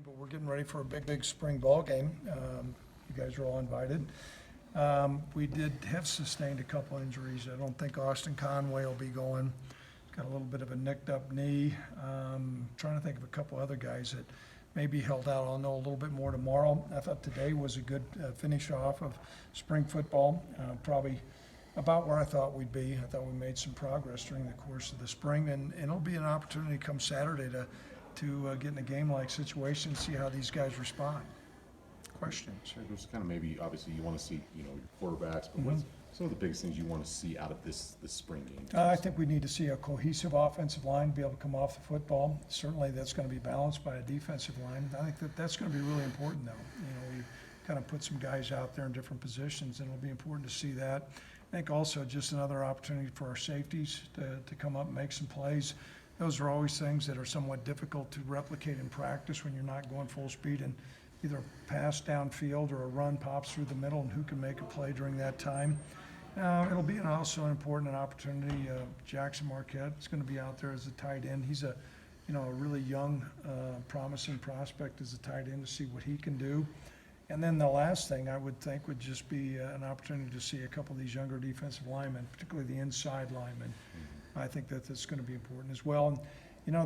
But we're getting ready for a big spring ball game. You guys are all invited. We did have sustained a couple injuries. I don't think Austin Conway will be going. Got a little bit of a nicked up knee. Trying to think of a couple other guys that may be held out. I'll know a little bit more tomorrow. I thought today was a good finish off of spring football. Probably about where I thought we'd be. I thought we made some progress during the course of the spring, and it'll be an opportunity come Saturday to get in a game-like situation, see how these guys respond. Question? Sure. There's kind of maybe, obviously, you want to see, your quarterbacks, but what's some of the biggest things you want to see out of this spring game? I think we need to see a cohesive offensive line be able to come off the football. Certainly, that's going to be balanced by a defensive line. I think that's going to be really important, though. We kind of put some guys out there in different positions, and it'll be important to see that. I think also just another opportunity for our safeties to come up and make some plays. Those are always things that are somewhat difficult to replicate in practice when you're not going full speed, and either a pass downfield or a run pops through the middle, and who can make a play during that time. It'll be also an important opportunity. Jackson Marquette is going to be out there as a tight end. He's a really young, promising prospect as a tight end, to see what he can do. And then the last thing I would think would just be an opportunity to see a couple of these younger defensive linemen, particularly the inside linemen. I think that's going to be important as well. And,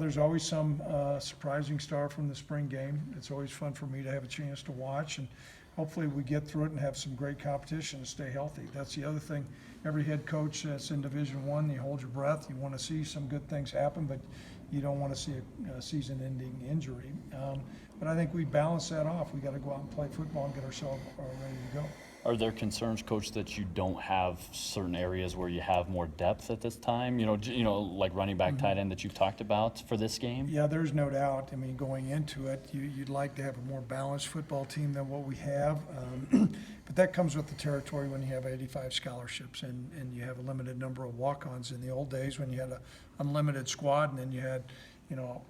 there's always some surprising star from the spring game. It's always fun for me to have a chance to watch, and hopefully we get through it and have some great competition and stay healthy. That's the other thing. Every head coach that's in Division I, you hold your breath. You want to see some good things happen, but you don't want to see a season-ending injury. But I think we balance that off. We got to go out and play football and get ourselves ready to go. Are there concerns, Coach, that you don't have certain areas where you have more depth at this time? Like running back, tight end that you've talked about for this game? Yeah, there's no doubt. I mean, going into it, you'd like to have a more balanced football team than what we have. But that comes with the territory when you have 85 scholarships and you have a limited number of walk-ons. In the old days, when you had an unlimited squad and then you had,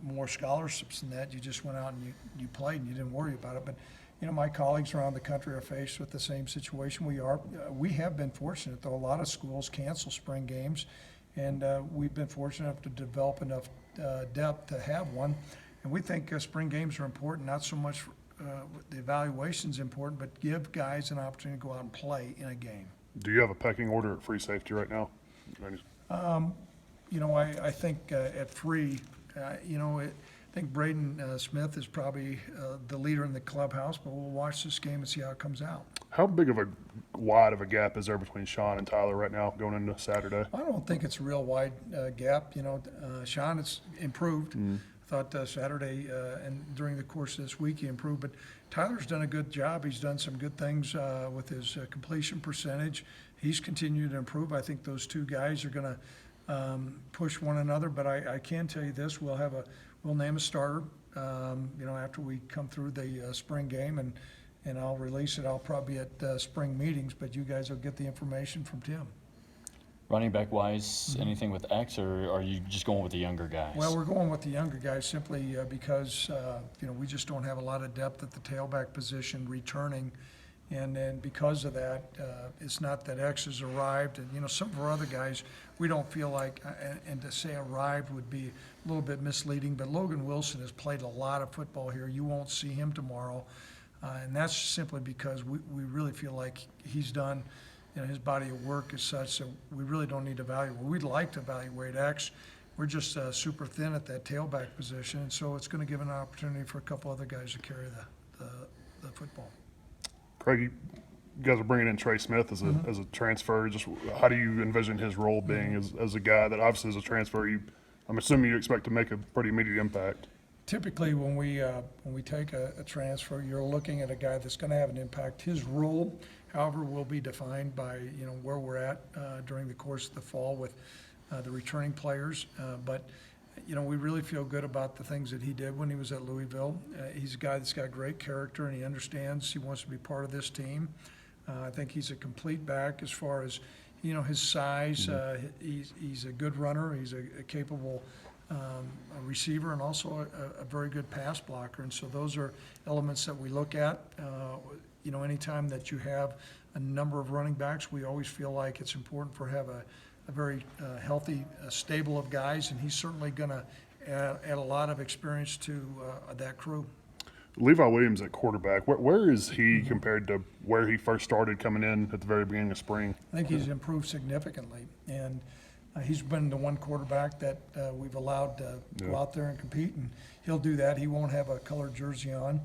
more scholarships than that, you just went out and you played and you didn't worry about it. But my colleagues around the country are faced with the same situation we are. We have been fortunate, though. A lot of schools cancel spring games, and we've been fortunate enough to develop enough depth to have one. And we think spring games are important, not so much the evaluation's important, but give guys an opportunity to go out and play in a game. Do you have a pecking order at free safety right now? I think at free, I think Braden Smith is probably the leader in the clubhouse, but we'll watch this game and see how it comes out. How big of a wide of a gap is there between Sean and Tyler right now going into Saturday? I don't think it's a real wide gap. Sean has improved. I thought Saturday and during the course of this week he improved, but Tyler's done a good job. He's done some good things with his completion percentage. He's continued to improve. I think those two guys are going to push one another, but I can tell you this: we'll name a starter, after we come through the spring game, and I'll release it. I'll probably be at spring meetings, but you guys will get the information from Tim. Running back wise, anything with X, or are you just going with the younger guys? Well, we're going with the younger guys simply because, we just don't have a lot of depth at the tailback position returning. And then because of that, it's not that X has arrived. And, some of our other guys, we don't feel like, and to say arrived would be a little bit misleading, but Logan Wilson has played a lot of football here. You won't see him tomorrow. And that's simply because we really feel like he's done, his body of work is such that we really don't need to evaluate. We'd like to evaluate X. We're just super thin at that tailback position. And so it's going to give an opportunity for a couple other guys to carry the football. Craig, you guys are bringing in Trey Smith as a transfer. Just how do you envision his role being as a guy that obviously is a transfer? I'm assuming you expect to make a pretty immediate impact. Typically, when we take a transfer, you're looking at a guy that's going to have an impact. His role, however, will be defined by where we're at during the course of the fall with the returning players. But we really feel good about the things that he did when he was at Louisville. He's a guy that's got great character, and he understands he wants to be part of this team. I think he's a complete back as far as, his size. He's a good runner. He's a capable a receiver, and also a very good pass blocker. And so those are elements that we look at. Anytime that you have a number of running backs, we always feel like it's important for have a very healthy stable of guys, and he's certainly going to add a lot of experience to that crew. Levi Williams at quarterback, where is he compared to where he first started coming in at the very beginning of spring? I think he's improved significantly, and he's been the one quarterback that we've allowed to go out there and compete, and he'll do that. He won't have a colored jersey on.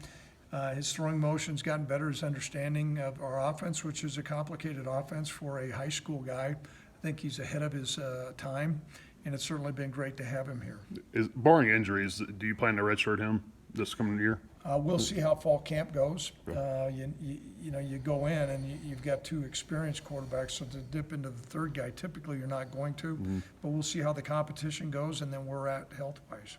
His throwing motion's gotten better, his understanding of our offense, which is a complicated offense for a high school guy. I think he's ahead of his time, and it's certainly been great to have him here. Barring injuries, do you plan to redshirt him this coming year? We'll see how fall camp goes. You know, you go in and you've got two experienced quarterbacks, so to dip into the third guy, typically you're not going to. But we'll see how the competition goes and then we're at health-wise.